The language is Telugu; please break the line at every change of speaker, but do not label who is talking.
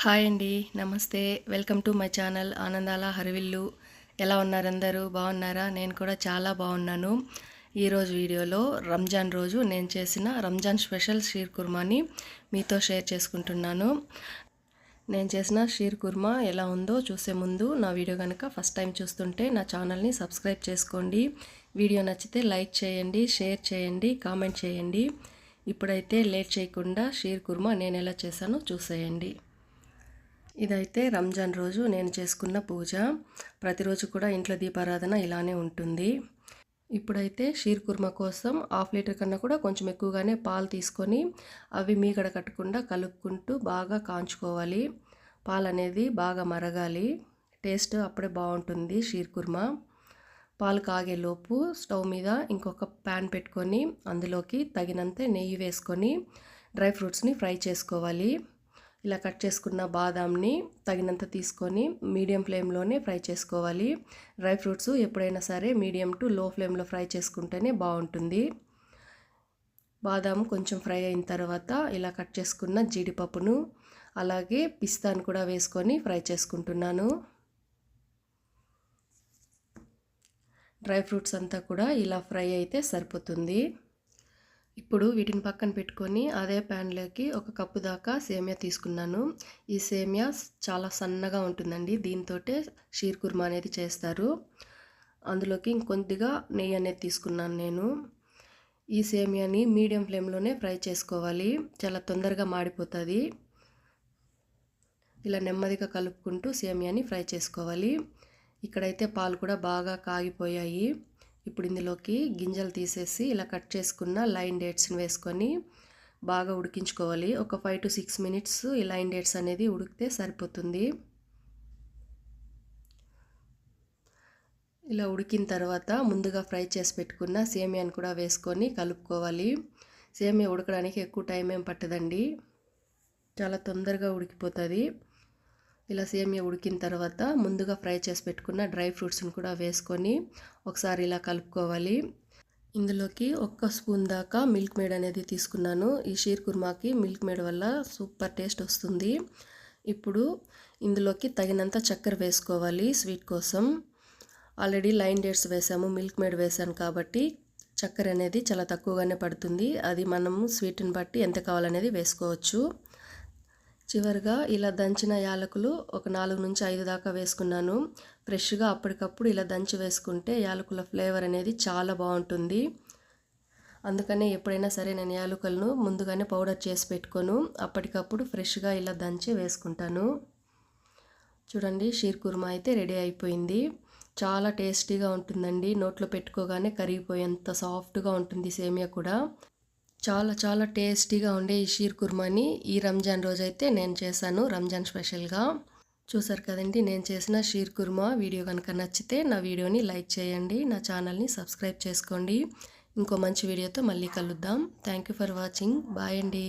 హాయ్ అండి, నమస్తే. వెల్కమ్ టు మై ఛానల్ ఆనందాల హరివిల్లు. ఎలా ఉన్నారు అందరూ? బాగున్నారా? నేను కూడా చాలా బాగున్నాను. ఈరోజు వీడియోలో రంజాన్ రోజు నేను చేసిన రంజాన్ స్పెషల్ షీర్ కుర్మాని మీతో షేర్ చేసుకుంటున్నాను. నేను చేసిన షీర్ కుర్మా ఎలా ఉందో చూసే ముందు నా వీడియో కనుక ఫస్ట్ టైం చూస్తుంటే నా ఛానల్ని సబ్స్క్రైబ్ చేసుకోండి. వీడియో నచ్చితే లైక్ చేయండి, షేర్ చేయండి, కామెంట్ చేయండి. ఇప్పుడైతే లేట్ చేయకుండా షీర్ కుర్మా నేను ఎలా చేశానో చూసేయండి. ఇదైతే రంజాన్ రోజు నేను చేసుకున్న పూజ. ప్రతిరోజు కూడా ఇంట్లో దీపారాధన ఇలానే ఉంటుంది. ఇప్పుడైతే షీర్ కుర్మా కోసం 1/2 లీటర్ కన్నా కూడా కొంచెం ఎక్కువగానే పాలు తీసుకొని అవి మీగడ కట్టకుండా కలుపుకుంటూ బాగా కాంచుకోవాలి. పాలు అనేది బాగా మరగాలి. టేస్ట్ అప్పుడే బాగుంటుంది షీర్ కుర్మా. పాలు కాగేలోపు స్టవ్ మీద ఇంకొక ప్యాన్ పెట్టుకొని అందులోకి తగినంత నెయ్యి వేసుకొని డ్రై ఫ్రూట్స్ని ఫ్రై చేసుకోవాలి. ఇలా కట్ చేసుకున్న బాదాంని తగినంత తీసుకొని మీడియం ఫ్లేమ్లోనే ఫ్రై చేసుకోవాలి. డ్రై ఫ్రూట్స్ ఎప్పుడైనా సరే మీడియం టు లో ఫ్లేమ్లో ఫ్రై చేసుకుంటేనే బాగుంటుంది. బాదాం కొంచెం ఫ్రై అయిన తర్వాత ఇలా కట్ చేసుకున్న జీడిపప్పును అలాగే పిస్తాను కూడా వేసుకొని ఫ్రై చేసుకుంటున్నాను. డ్రై ఫ్రూట్స్ అంతా కూడా ఇలా ఫ్రై అయితే సరిపోతుంది. ఇప్పుడు వీటిని పక్కన పెట్టుకొని అదే ప్యాన్లోకి 1 కప్పు దాకా సేమియా తీసుకున్నాను. ఈ సేమియా చాలా సన్నగా ఉంటుందండి. దీంతోటే షీర్ కుర్మా అనేది చేస్తారు. అందులోకి ఇంకొద్దిగా నెయ్యి అనేది తీసుకున్నాను నేను. ఈ సేమియాని మీడియం ఫ్లేమ్లోనే ఫ్రై చేసుకోవాలి. చాలా తొందరగా మాడిపోతుంది. ఇలా నెమ్మదిగా కలుపుకుంటూ సేమియాని ఫ్రై చేసుకోవాలి. ఇక్కడైతే పాలు కూడా బాగా కాగిపోయాయి. ఇప్పుడు ఇందులోకి గింజలు తీసేసి ఇలా కట్ చేసుకున్న లైన్ డేట్స్ని వేసుకొని బాగా ఉడికించుకోవాలి. ఒక 5 to 6 minutes ఈ లైన్ డేట్స్ అనేది ఉడికితే సరిపోతుంది. ఇలా ఉడికిన తర్వాత ముందుగా ఫ్రై చేసి పెట్టుకున్న సేమియాని కూడా వేసుకొని కలుపుకోవాలి. సేమియా ఉడకడానికి ఎక్కువ టైం ఏం పట్టదండి, చాలా తొందరగా ఉడికిపోతుంది. ఇలా సేమియా ఉడికిన తర్వాత ముందుగా ఫ్రై చేసి పెట్టుకున్న డ్రై ఫ్రూట్స్ని కూడా వేసుకొని ఒకసారి ఇలా కలుపుకోవాలి. ఇందులోకి 1 స్పూన్ దాకా మిల్క్ మేడ్ అనేది తీసుకున్నాను. ఈ షీర్ కుర్మాకి మిల్క్ మేడ్ వల్ల సూపర్ టేస్ట్ వస్తుంది. ఇప్పుడు ఇందులోకి తగినంత చక్కెర వేసుకోవాలి. స్వీట్ కోసం ఆల్రెడీ లైన్ డేట్స్ వేసాము, మిల్క్ మేడ్ వేసాను కాబట్టి చక్కెర అనేది చాలా తక్కువగానే పడుతుంది. అది మనము స్వీట్ని బట్టి ఎంత కావాలనేది వేసుకోవచ్చు. చివరిగా ఇలా దంచిన యాలకులు ఒక 4 నుంచి 5 దాకా వేసుకున్నాను. ఫ్రెష్గా అప్పటికప్పుడు ఇలా దంచి వేసుకుంటే యాలకుల ఫ్లేవర్ అనేది చాలా బాగుంటుంది. అందుకనే ఎప్పుడైనా సరే నేను యాలకులను ముందుగానే పౌడర్ చేసి పెట్టుకోను, అప్పటికప్పుడు ఫ్రెష్గా ఇలా దంచి వేసుకుంటాను. చూడండి, షీర్ కుర్మా అయితే రెడీ అయిపోయింది. చాలా టేస్టీగా ఉంటుందండి. నోట్లో పెట్టుకోగానే కరిగిపోయేంత సాఫ్ట్గా ఉంటుంది సేమియా కూడా. చాలా టేస్టీగా ఉండే ఈ షీర్ కుర్మాని ఈ రంజాన్ రోజైతే నేను చేశాను, రంజాన్ స్పెషల్గా. చూసారు కదండి, నేను చేసిన షీర్ కుర్మా వీడియో కనుక నచ్చితే నా వీడియోని లైక్ చేయండి, నా ఛానల్ని సబ్స్క్రైబ్ చేసుకోండి. ఇంకో మంచి వీడియోతో మళ్ళీ కలుద్దాం. Thank you for watching. Bye అండి.